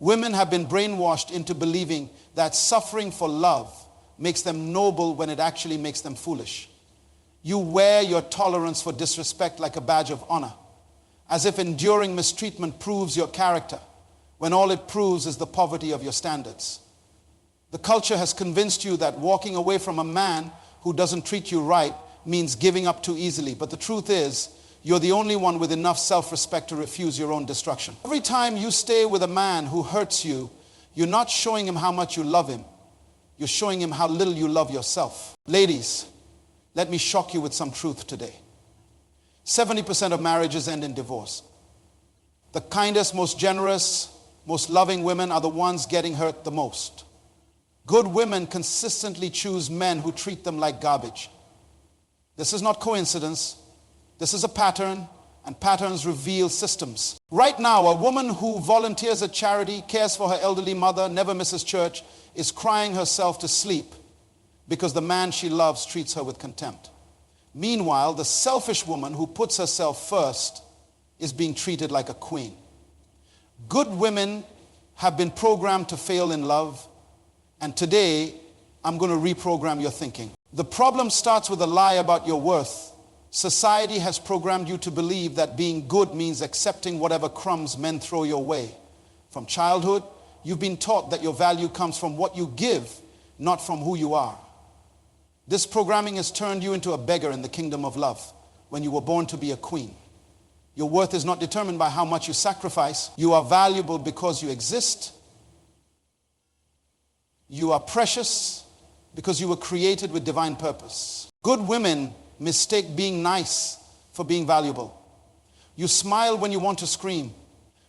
Women have been brainwashed into believing that suffering for love makes them noble when it actually makes them foolish. You wear your tolerance for disrespect like a badge of honor, as if enduring mistreatment proves your character, when all it proves is the poverty of your standards. The culture has convinced you that walking away from a man who doesn't treat you right means giving up too easily. But the truth is, you're the only one with enough self-respect to refuse your own destruction. Every time you stay with a man who hurts you, you're not showing him how much you love him. You're showing him how little you love yourself. Ladies, let me shock you with some truth today. 70% of marriages end in divorce. The kindest, most generous, most loving women are the ones getting hurt the most. Good women consistently choose men who treat them like garbage. This is not coincidence. This is a pattern, and patterns reveal systems. Right now, a woman who volunteers at charity, cares for her elderly mother, never misses church, is crying herself to sleep because the man she loves treats her with contempt. Meanwhile, the selfish woman who puts herself first is being treated like a queen. Good women have been programmed to fail in love, and today I'm going to reprogram your thinking. The problem starts with a lie about your worth. Society has programmed you to believe that being good means accepting whatever crumbs men throw your way. From childhood, you've been taught that your value comes from what you give, not from who you are. This programming has turned you into a beggar in the kingdom of love when you were born to be a queen. Your worth is not determined by how much you sacrifice. You are valuable because you exist. You are precious because you were created with divine purpose. Good women mistake being nice for being valuable. You smile when you want to scream.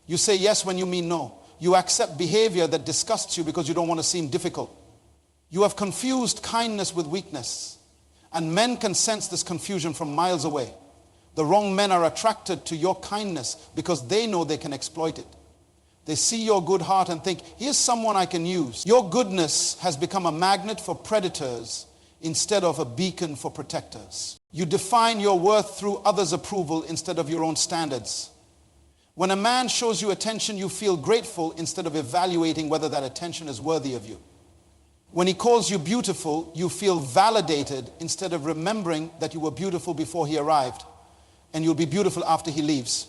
You say yes when you mean no. You accept behavior that disgusts you because you don't want to seem difficult. You have confused kindness with weakness, and men can sense this confusion from miles away. The wrong men are attracted to your kindness because they know they can exploit it. They see your good heart and think, here's someone I can use. Your goodness has become a magnet for predators instead of a beacon for protectors. You define your worth through others' approval instead of your own standards. When a man shows you attention, you feel grateful instead of evaluating whether that attention is worthy of you. When he calls you beautiful, you feel validated instead of remembering that you were beautiful before he arrived, and you'll be beautiful after he leaves.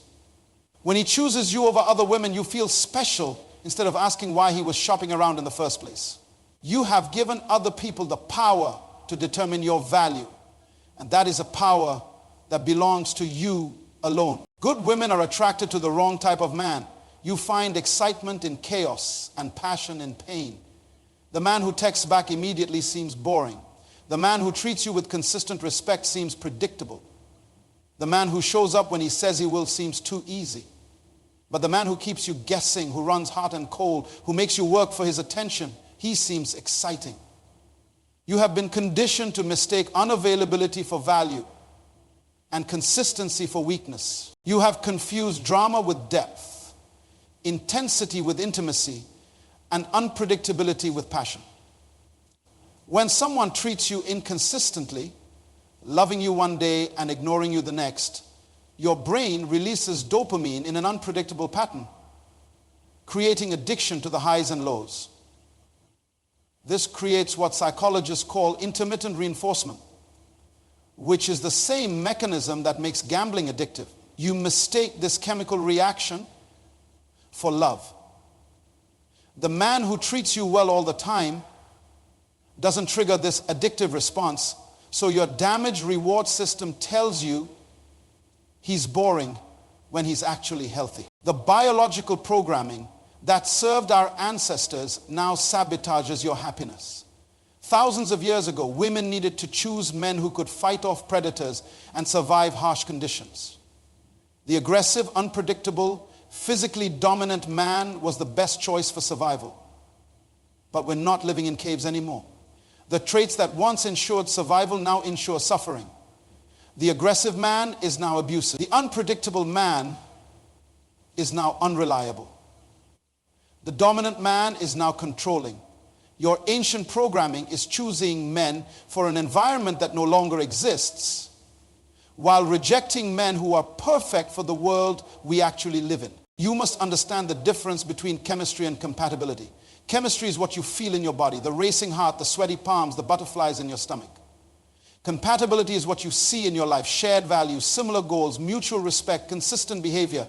When he chooses you over other women, you feel special instead of asking why he was shopping around in the first place. You have given other people the power to determine your value, and that is a power that belongs to you alone. Good women are attracted to the wrong type of man. You find excitement in chaos and passion in pain. The man who texts back immediately seems boring. The man who treats you with consistent respect seems predictable. The man who shows up when he says he will seems too easy. But the man who keeps you guessing, who runs hot and cold, who makes you work for his attention, he seems exciting. You have been conditioned to mistake unavailability for value and consistency for weakness. You have confused drama with depth, intensity with intimacy, and unpredictability with passion. When someone treats you inconsistently, loving you one day and ignoring you the next, your brain releases dopamine in an unpredictable pattern, creating addiction to the highs and lows. This creates what psychologists call intermittent reinforcement, which is the same mechanism that makes gambling addictive. You mistake this chemical reaction for love. The man who treats you well all the time doesn't trigger this addictive response, so your damaged reward system tells you he's boring when he's actually healthy. The biological programming that served our ancestors now sabotages your happiness. Thousands of years ago, women needed to choose men who could fight off predators and survive harsh conditions. The aggressive, unpredictable, physically dominant man was the best choice for survival. But we're not living in caves anymore. The traits that once ensured survival now ensure suffering. The aggressive man is now abusive. The unpredictable man is now unreliable. The dominant man is now controlling. Your ancient programming is choosing men for an environment that no longer exists, while rejecting men who are perfect for the world we actually live in. You must understand the difference between chemistry and compatibility. Chemistry is what you feel in your body, the racing heart, the sweaty palms, the butterflies in your stomach. Compatibility is what you see in your life, shared values, similar goals, mutual respect, consistent behavior.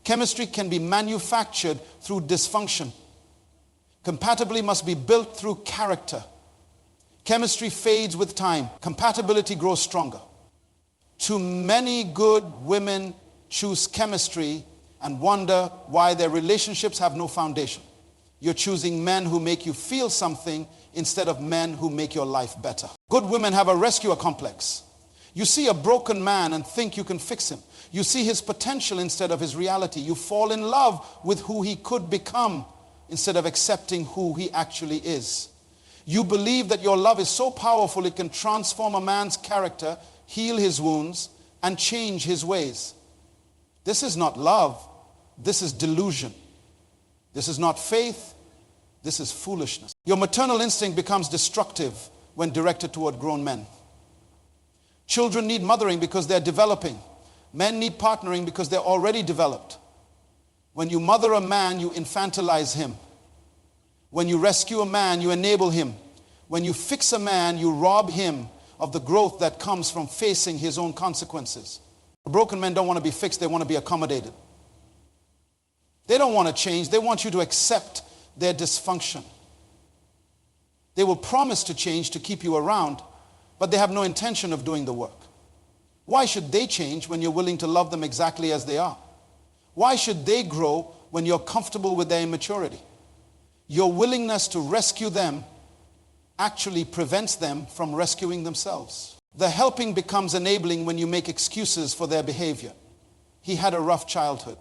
Chemistry can be manufactured through dysfunction. Compatibility must be built through character. Chemistry fades with time. Compatibility grows stronger. Too many good women choose chemistry and wonder why their relationships have no foundation. You're choosing men who make you feel something instead of men who make your life better. Good women have a rescuer complex. You see a broken man and think you can fix him. You see his potential instead of his reality. You fall in love with who he could become instead of accepting who he actually is. You believe that your love is so powerful it can transform a man's character, heal his wounds, and change his ways. This is not love. This is delusion. This is not faith. This is foolishness. Your maternal instinct becomes destructive when directed toward grown men. Children need mothering because they're developing. Men need partnering because they're already developed. When you mother a man, you infantilize him. When you rescue a man, you enable him. When you fix a man, you rob him of the growth that comes from facing his own consequences. Broken men don't want to be fixed, they want to be accommodated. They don't want to change, they want you to accept their dysfunction. They will promise to change to keep you around, but they have no intention of doing the work. Why should they change when you're willing to love them exactly as they are? Why should they grow when you're comfortable with their immaturity? Your willingness to rescue them actually prevents them from rescuing themselves. The helping becomes enabling when you make excuses for their behavior. He had a rough childhood.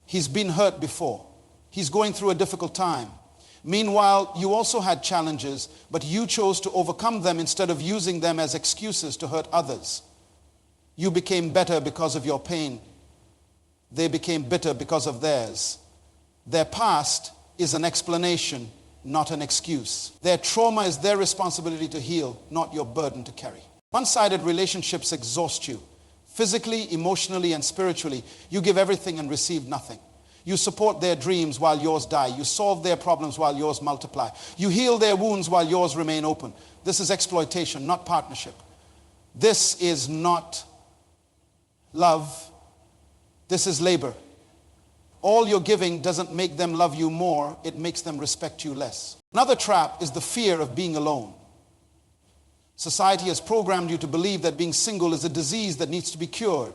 He's been hurt before. He's going through a difficult time. Meanwhile, you also had challenges, but you chose to overcome them instead of using them as excuses to hurt others. You became better because of your pain. They became bitter because of theirs. Their past is an explanation, not an excuse. Their trauma is their responsibility to heal, not your burden to carry. One-sided relationships exhaust you. Physically, emotionally, and spiritually, you give everything and receive nothing. You support their dreams while yours die. You solve their problems while yours multiply. You heal their wounds while yours remain open. This is exploitation, not partnership. This is not love. This is labor. All your giving doesn't make them love you more. It makes them respect you less. Another trap is the fear of being alone. Society has programmed you to believe that being single is a disease that needs to be cured.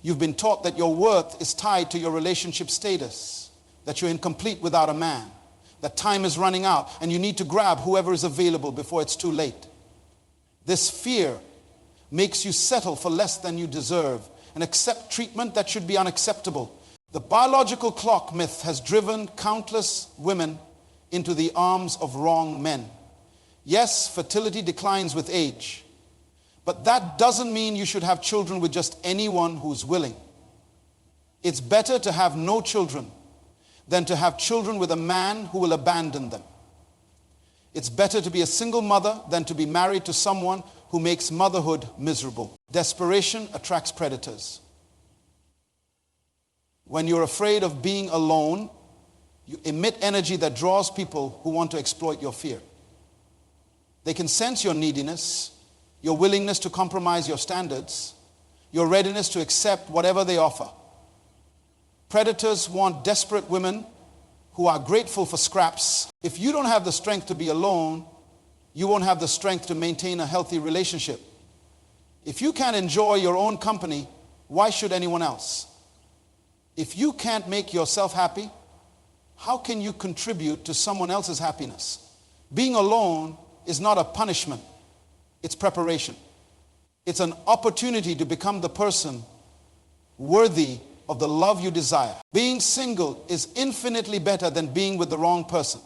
You've been taught that your worth is tied to your relationship status, that you're incomplete without a man, that time is running out and you need to grab whoever is available before it's too late. This fear makes you settle for less than you deserve and accept treatment that should be unacceptable. The biological clock myth has driven countless women into the arms of wrong men. Yes, fertility declines with age, but that doesn't mean you should have children with just anyone who's willing. It's better to have no children than to have children with a man who will abandon them. It's better to be a single mother than to be married to someone who makes motherhood miserable. Desperation attracts predators. When you're afraid of being alone, you emit energy that draws people who want to exploit your fear. They can sense your neediness, your willingness to compromise your standards, your readiness to accept whatever they offer. Predators want desperate women who are grateful for scraps. If you don't have the strength to be alone, you won't have the strength to maintain a healthy relationship. If you can't enjoy your own company, why should anyone else? If you can't make yourself happy, how can you contribute to someone else's happiness? Being alone is not a punishment, it's preparation. It's an opportunity to become the person worthy of the love you desire. Being single is infinitely better than being with the wrong person.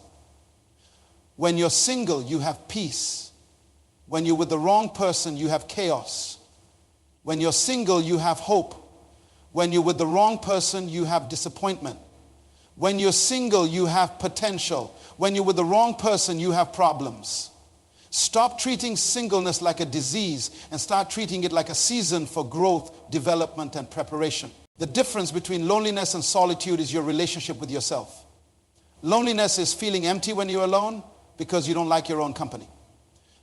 When you're single, you have peace. When you're with the wrong person, you have chaos. When you're single, you have hope. When you're with the wrong person, you have disappointment. When you're single, you have potential. When you're with the wrong person, you have problems. Stop treating singleness like a disease and start treating it like a season for growth, development, and preparation. The difference between loneliness and solitude is your relationship with yourself. Loneliness is feeling empty when you're alone because you don't like your own company.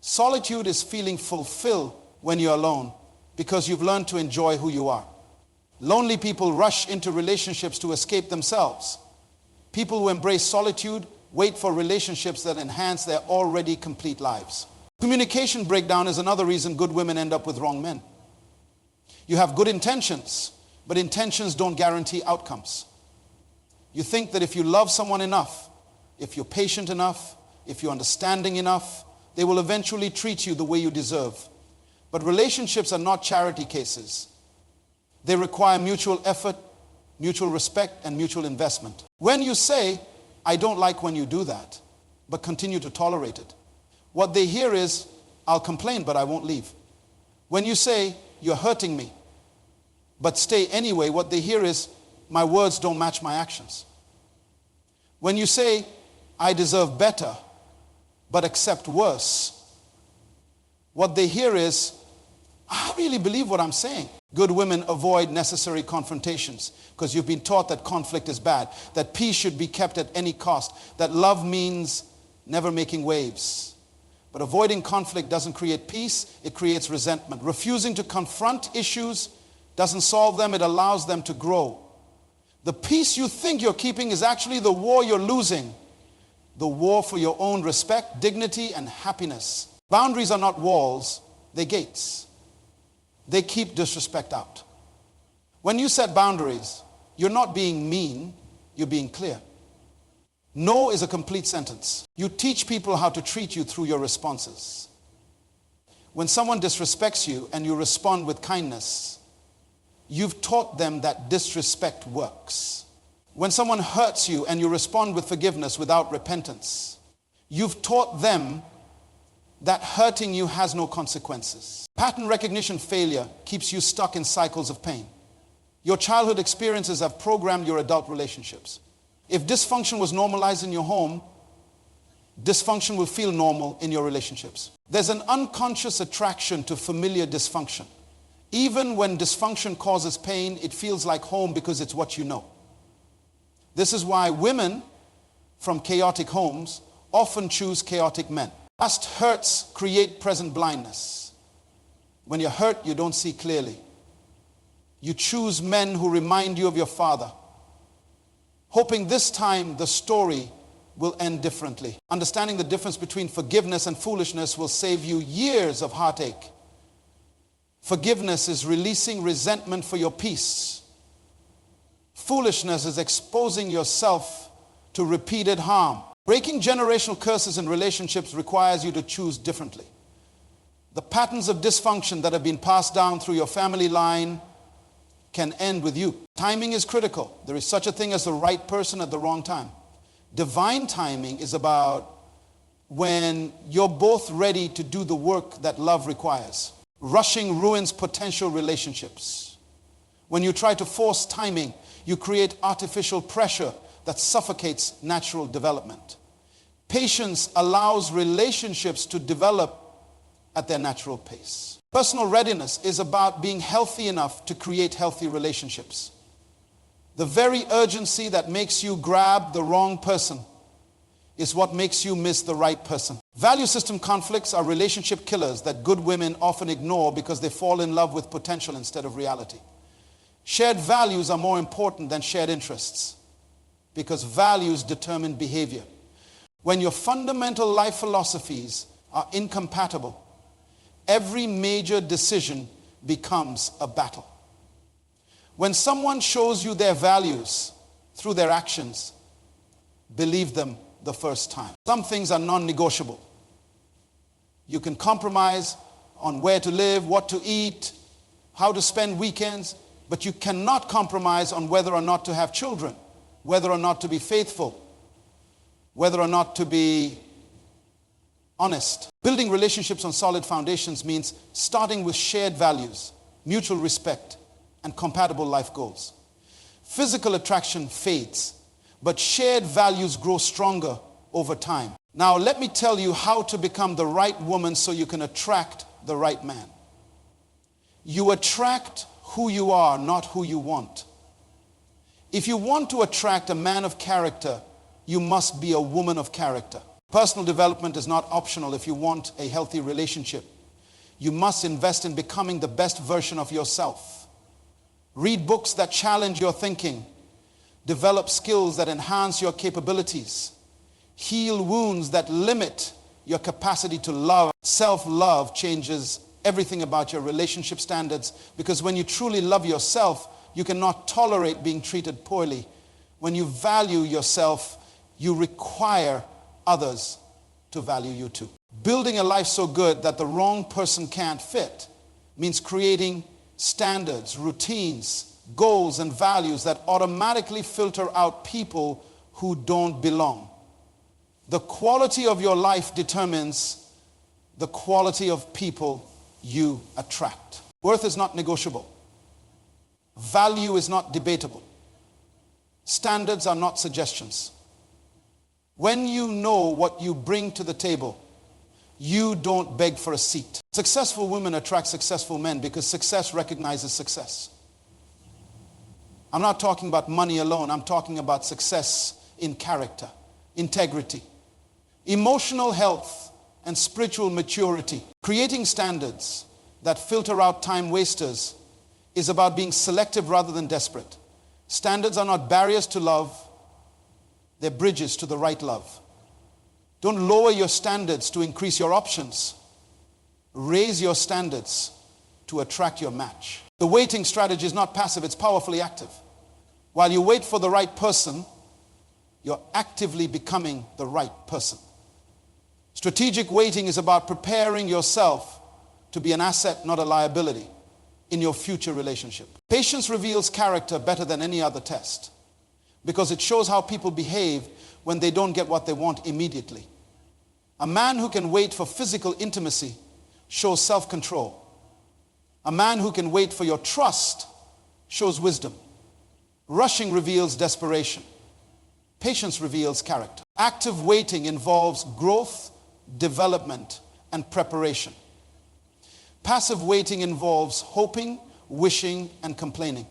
Solitude is feeling fulfilled when you're alone because you've learned to enjoy who you are. Lonely people rush into relationships to escape themselves. People who embrace solitude wait for relationships that enhance their already complete lives. Communication breakdown is another reason good women end up with wrong men. You have good intentions, but intentions don't guarantee outcomes. You think that if you love someone enough, if you're patient enough, if you're understanding enough, they will eventually treat you the way you deserve. But relationships are not charity cases. They require mutual effort, mutual respect, and mutual investment. When you say, I don't like when you do that, but continue to tolerate it, what they hear is, I'll complain, but I won't leave. When you say, you're hurting me, but stay anyway, what they hear is, my words don't match my actions. When you say, I deserve better, but accept worse, what they hear is, I really believe what I'm saying. Good women avoid necessary confrontations because you've been taught that conflict is bad, that peace should be kept at any cost, that love means never making waves. But avoiding conflict doesn't create peace, it creates resentment. Refusing to confront issues doesn't solve them, it allows them to grow. The peace you think you're keeping is actually the war you're losing. The war for your own respect, dignity, and happiness. Boundaries are not walls, they're gates. They keep disrespect out. When you set boundaries, you're not being mean, you're being clear. No is a complete sentence. You teach people how to treat you through your responses. When someone disrespects you and you respond with kindness, you've taught them that disrespect works. When someone hurts you and you respond with forgiveness without repentance, you've taught them that hurting you has no consequences. Pattern recognition failure keeps you stuck in cycles of pain. Your childhood experiences have programmed your adult relationships. If dysfunction was normalized in your home, dysfunction will feel normal in your relationships. There's an unconscious attraction to familiar dysfunction. Even when dysfunction causes pain, it feels like home because it's what you know. This is why women from chaotic homes often choose chaotic men. Past hurts create present blindness. When you're hurt, you don't see clearly. You choose men who remind you of your father, hoping this time the story will end differently. Understanding the difference between forgiveness and foolishness will save you years of heartache. Forgiveness is releasing resentment for your peace. Foolishness is exposing yourself to repeated harm. Breaking generational curses in relationships requires you to choose differently. The patterns of dysfunction that have been passed down through your family line can end with you. Timing is critical. There is such a thing as the right person at the wrong time. Divine timing is about when you're both ready to do the work that love requires. Rushing ruins potential relationships. When you try to force timing, you create artificial pressure that suffocates natural development. Patience allows relationships to develop at their natural pace. Personal readiness is about being healthy enough to create healthy relationships. The very urgency that makes you grab the wrong person is what makes you miss the right person. Value system conflicts are relationship killers that good women often ignore because they fall in love with potential instead of reality. Shared values are more important than shared interests because values determine behavior. When your fundamental life philosophies are incompatible, every major decision becomes a battle. When someone shows you their values through their actions, believe them the first time. Some things are non-negotiable. You can compromise on where to live, what to eat, how to spend weekends, but you cannot compromise on whether or not to have children, whether or not to be faithful, whether or not to be honest. Building relationships on solid foundations means starting with shared values, mutual respect, and compatible life goals. Physical attraction fades, but shared values grow stronger over time. Now, let me tell you how to become the right woman so you can attract the right man. You attract who you are, not who you want. If you want to attract a man of character, you must be a woman of character. Personal development is not optional if you want a healthy relationship. You must invest in becoming the best version of yourself. Read books that challenge your thinking. Develop skills that enhance your capabilities. Heal wounds that limit your capacity to love. Self-love changes everything about your relationship standards, because when you truly love yourself, you cannot tolerate being treated poorly. When you value yourself, you require others to value you too. Building a life so good that the wrong person can't fit means creating standards, routines, goals, and values that automatically filter out people who don't belong. The quality of your life determines the quality of people you attract. Worth is not negotiable. Value is not debatable. Standards are not suggestions. When you know what you bring to the table, you don't beg for a seat. Successful women attract successful men because success recognizes success. I'm not talking about money alone. I'm talking about success in character, integrity, emotional health, and spiritual maturity. Creating standards that filter out time wasters is about being selective rather than desperate. Standards are not barriers to love. They're bridges to the right love. Don't lower your standards to increase your options. Raise your standards to attract your match. The waiting strategy is not passive, it's powerfully active. While you wait for the right person, you're actively becoming the right person. Strategic waiting is about preparing yourself to be an asset, not a liability, in your future relationship. Patience reveals character better than any other test, because it shows how people behave when they don't get what they want immediately. A man who can wait for physical intimacy shows self-control. A man who can wait for your trust shows wisdom. Rushing reveals desperation. Patience reveals character. Active waiting involves growth, development, and preparation. Passive waiting involves hoping, wishing, and complaining.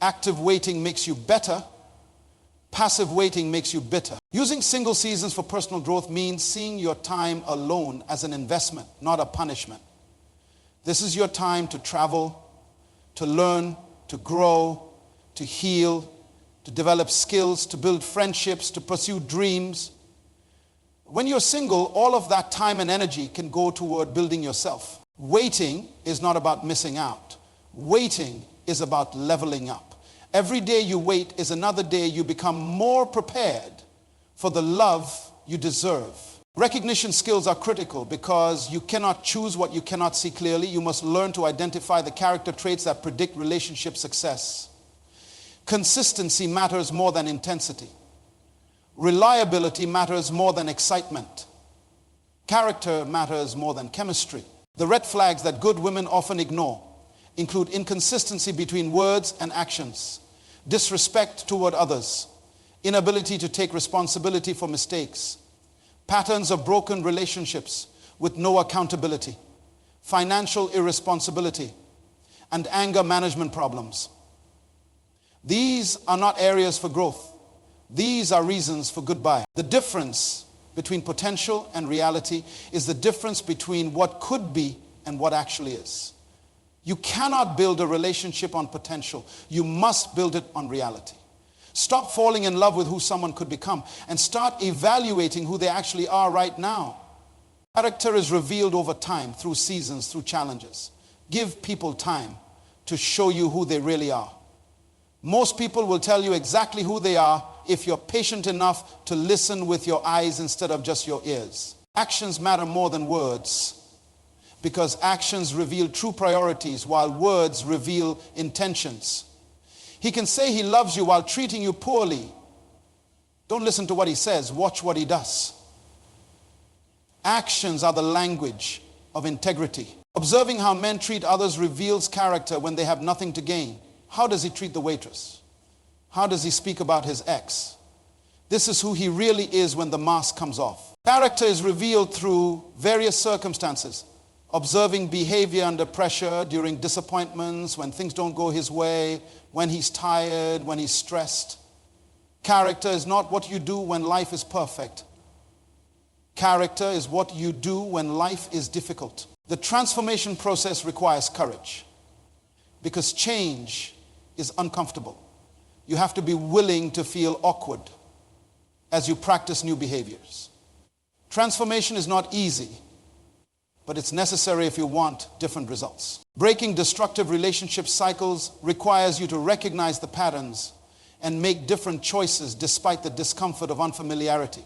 Active waiting makes you better. Passive waiting makes you bitter. Using single seasons for personal growth means seeing your time alone as an investment, not a punishment. This is your time to travel, to learn, to grow, to heal, to develop skills, to build friendships, to pursue dreams. When you're single, all of that time and energy can go toward building yourself. Waiting is not about missing out. Waiting is about leveling up. Every day you wait is another day you become more prepared for the love you deserve. Recognition skills are critical because you cannot choose what you cannot see clearly. You must learn to identify the character traits that predict relationship success. Consistency matters more than intensity. Reliability matters more than excitement. Character matters more than chemistry. The red flags that good women often ignore include inconsistency between words and actions, disrespect toward others, inability to take responsibility for mistakes, patterns of broken relationships with no accountability, financial irresponsibility, and anger management problems. These are not areas for growth. These are reasons for goodbye. The difference between potential and reality is the difference between what could be and what actually is. You cannot build a relationship on potential. You must build it on reality. Stop falling in love with who someone could become and start evaluating who they actually are right now. Character is revealed over time, through seasons, through challenges. Give people time to show you who they really are. Most people will tell you exactly who they are if you're patient enough to listen with your eyes instead of just your ears. Actions matter more than words, because actions reveal true priorities while words reveal intentions. He can say he loves you while treating you poorly. Don't listen to what he says, watch what he does. Actions are the language of integrity. Observing how men treat others reveals character when they have nothing to gain. How does he treat the waitress? How does he speak about his ex? This is who he really is when the mask comes off. Character is revealed through various circumstances observing behavior under pressure, during disappointments, when things don't go his way, when he's tired, when he's stressed. Character is not what you do when life is perfect. Character is what you do when life is difficult. The transformation process requires courage because change is uncomfortable. You have to be willing to feel awkward as you practice new behaviors. Transformation is not easy, but it's necessary if you want different results. Breaking destructive relationship cycles requires you to recognize the patterns and make different choices despite the discomfort of unfamiliarity.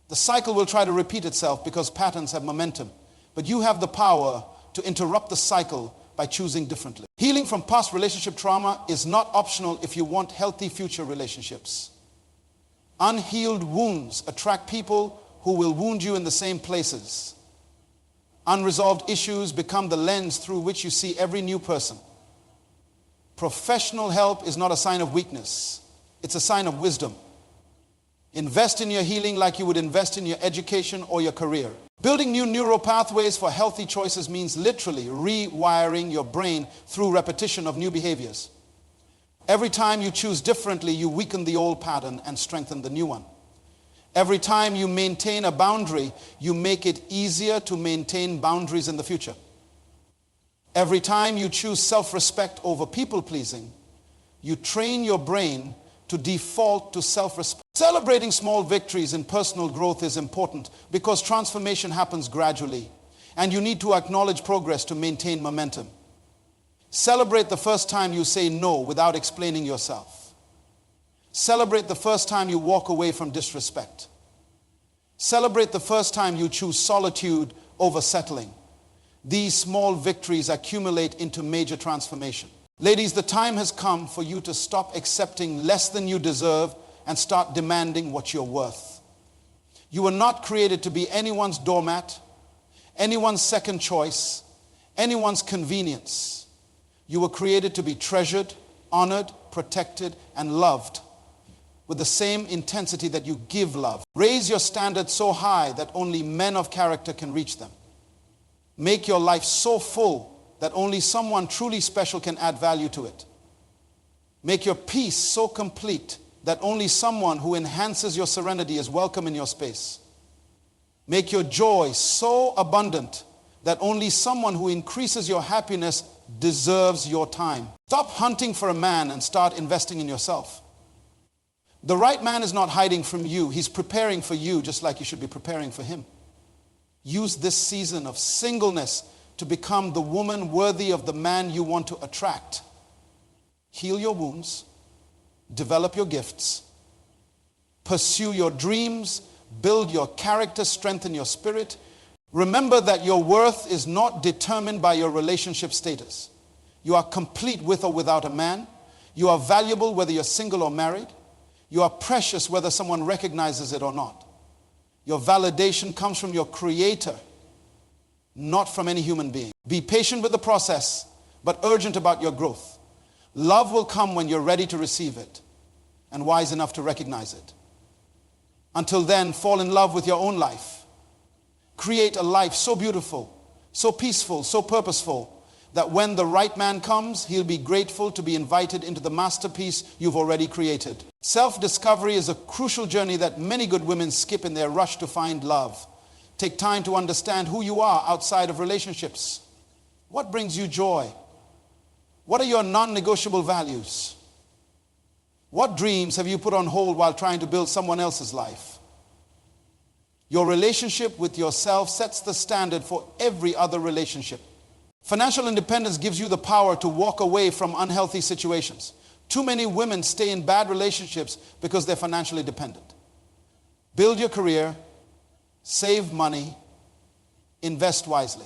The cycle will try to repeat itself because patterns have momentum, but you have the power to interrupt the cycle by choosing differently. Healing from past relationship trauma is not optional if you want healthy future relationships. Unhealed wounds attract people who will wound you in the same places. Unresolved issues become the lens through which you see every new person. Professional help is not a sign of weakness. It's a sign of wisdom. Invest in your healing like you would invest in your education or your career. Building new neural pathways for healthy choices means literally rewiring your brain through repetition of new behaviors. Every time you choose differently, you weaken the old pattern and strengthen the new one. Every time you maintain a boundary, you make it easier to maintain boundaries in the future. Every time you choose self-respect over people-pleasing, you train your brain to default to self-respect. Celebrating small victories in personal growth is important because transformation happens gradually, and you need to acknowledge progress to maintain momentum. Celebrate the first time you say no without explaining yourself. Celebrate the first time you walk away from disrespect. Celebrate the first time you choose solitude over settling. These small victories accumulate into major transformation. Ladies, the time has come for you to stop accepting less than you deserve and start demanding what you're worth. You were not created to be anyone's doormat, anyone's second choice, anyone's convenience. You were created to be treasured, honored, protected, and loved with the same intensity that you give love. Raise your standards so high that only men of character can reach them. Make your life so full that only someone truly special can add value to it. Make your peace so complete that only someone who enhances your serenity is welcome in your space. Make your joy so abundant that only someone who increases your happiness deserves your time. Stop hunting for a man and start investing in yourself. The right man is not hiding from you. He's preparing for you just like you should be preparing for him. Use this season of singleness to become the woman worthy of the man you want to attract. Heal your wounds. Develop your gifts. Pursue your dreams. Build your character. Strengthen your spirit. Remember that your worth is not determined by your relationship status. You are complete with or without a man. You are valuable whether you're single or married. You are precious whether someone recognizes it or not. Your validation comes from your Creator, not from any human being. Be patient with the process, but urgent about your growth. Love will come when you're ready to receive it and wise enough to recognize it. Until then, fall in love with your own life. Create a life so beautiful, so peaceful, so purposeful, that when the right man comes, he'll be grateful to be invited into the masterpiece you've already created. Self-discovery is a crucial journey that many good women skip in their rush to find love. Take time to understand who you are outside of relationships. What brings you joy? What are your non-negotiable values? What dreams have you put on hold while trying to build someone else's life? Your relationship with yourself sets the standard for every other relationship. Financial independence gives you the power to walk away from unhealthy situations. Too many women stay in bad relationships because they're financially dependent. Build your career, save money, invest wisely.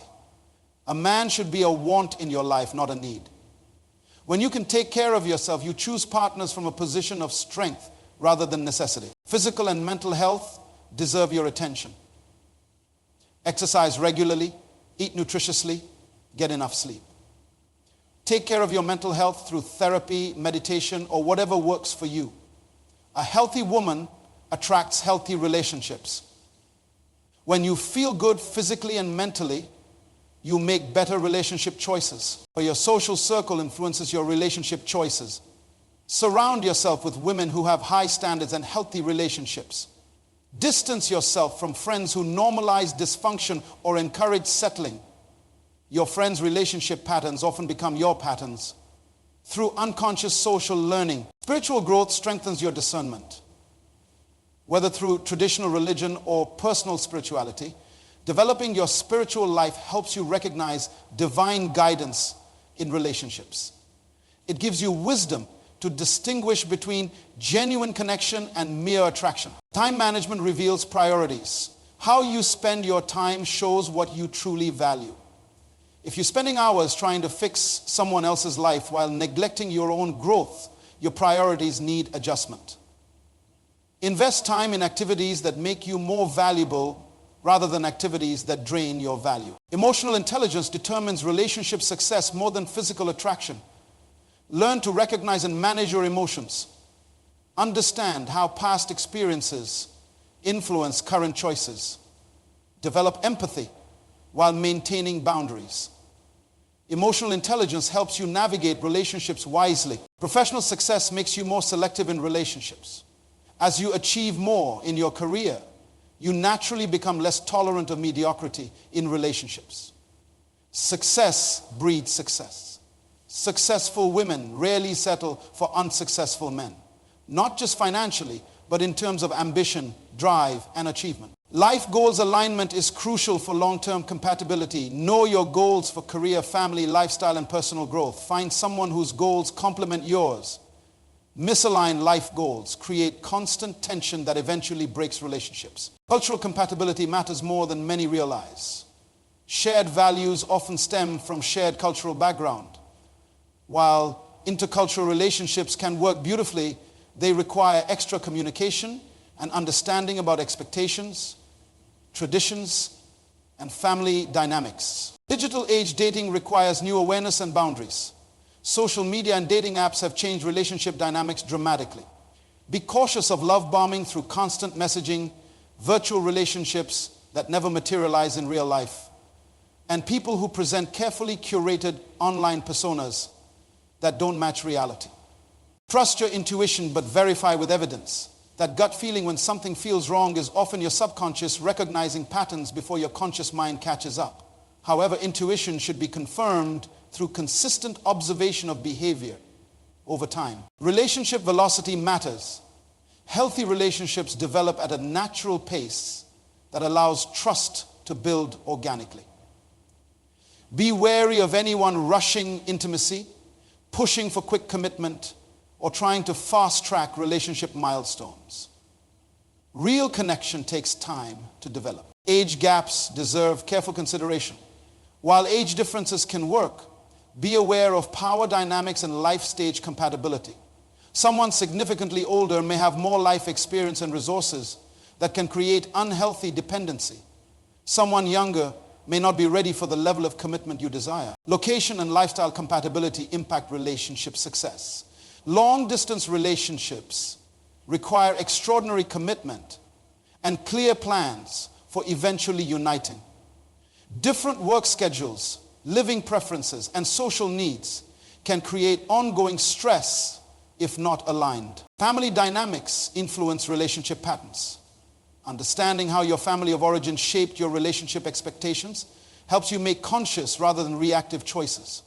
A man should be a want in your life, not a need. When you can take care of yourself, you choose partners from a position of strength rather than necessity. Physical and mental health deserve your attention. Exercise regularly, eat nutritiously, get enough sleep. Take care of your mental health through therapy, meditation, or whatever works for you. A healthy woman attracts healthy relationships. When you feel good physically and mentally, you make better relationship choices. For your social circle influences your relationship choices. Surround yourself with women who have high standards and healthy relationships. Distance yourself from friends who normalize dysfunction or encourage settling. Your friends' relationship patterns often become your patterns. Through unconscious social learning, spiritual growth strengthens your discernment. Whether through traditional religion or personal spirituality, developing your spiritual life helps you recognize divine guidance in relationships. It gives you wisdom to distinguish between genuine connection and mere attraction. Time management reveals priorities. How you spend your time shows what you truly value. If you're spending hours trying to fix someone else's life while neglecting your own growth, your priorities need adjustment. Invest time in activities that make you more valuable rather than activities that drain your value. Emotional intelligence determines relationship success more than physical attraction. Learn to recognize and manage your emotions. Understand how past experiences influence current choices. Develop empathy while maintaining boundaries. Emotional intelligence helps you navigate relationships wisely. Professional success makes you more selective in relationships. As you achieve more in your career, you naturally become less tolerant of mediocrity in relationships. Success breeds success. Successful women rarely settle for unsuccessful men, not just financially, but in terms of ambition, drive, and achievement. Life goals alignment is crucial for long-term compatibility. Know your goals for career, family, lifestyle, and personal growth. Find someone whose goals complement yours. Misaligned life goals create constant tension that eventually breaks relationships. Cultural compatibility matters more than many realize. Shared values often stem from shared cultural background. While intercultural relationships can work beautifully, they require extra communication and understanding about expectations, traditions, and family dynamics. Digital age dating requires new awareness and boundaries. Social media and dating apps have changed relationship dynamics dramatically. Be cautious of love bombing through constant messaging, virtual relationships that never materialize in real life, and people who present carefully curated online personas that don't match reality. Trust your intuition, but verify with evidence. That gut feeling when something feels wrong is often your subconscious recognizing patterns before your conscious mind catches up. However, intuition should be confirmed through consistent observation of behavior over time. Relationship velocity matters. Healthy relationships develop at a natural pace that allows trust to build organically. Be wary of anyone rushing intimacy, pushing for quick commitment, or trying to fast-track relationship milestones. Real connection takes time to develop. Age gaps deserve careful consideration. While age differences can work, be aware of power dynamics and life stage compatibility. Someone significantly older may have more life experience and resources that can create unhealthy dependency. Someone younger may not be ready for the level of commitment you desire. Location and lifestyle compatibility impact relationship success. Long-distance relationships require extraordinary commitment and clear plans for eventually uniting. Different work schedules, living preferences, and social needs can create ongoing stress if not aligned. Family dynamics influence relationship patterns. Understanding how your family of origin shaped your relationship expectations helps you make conscious rather than reactive choices.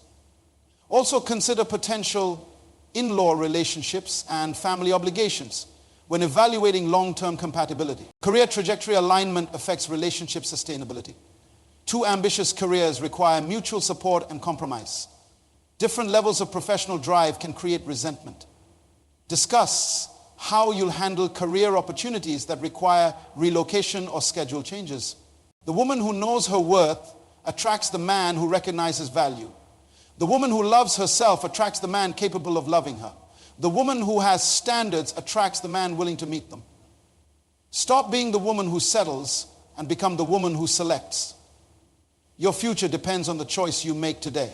Also consider potential in-law relationships and family obligations when evaluating long-term compatibility. Career trajectory alignment affects relationship sustainability. Two ambitious careers require mutual support and compromise. Different levels of professional drive can create resentment. Discuss how you'll handle career opportunities that require relocation or schedule changes. The woman who knows her worth attracts the man who recognizes value. The woman who loves herself attracts the man capable of loving her. The woman who has standards attracts the man willing to meet them. Stop being the woman who settles and become the woman who selects. Your future depends on the choice you make today.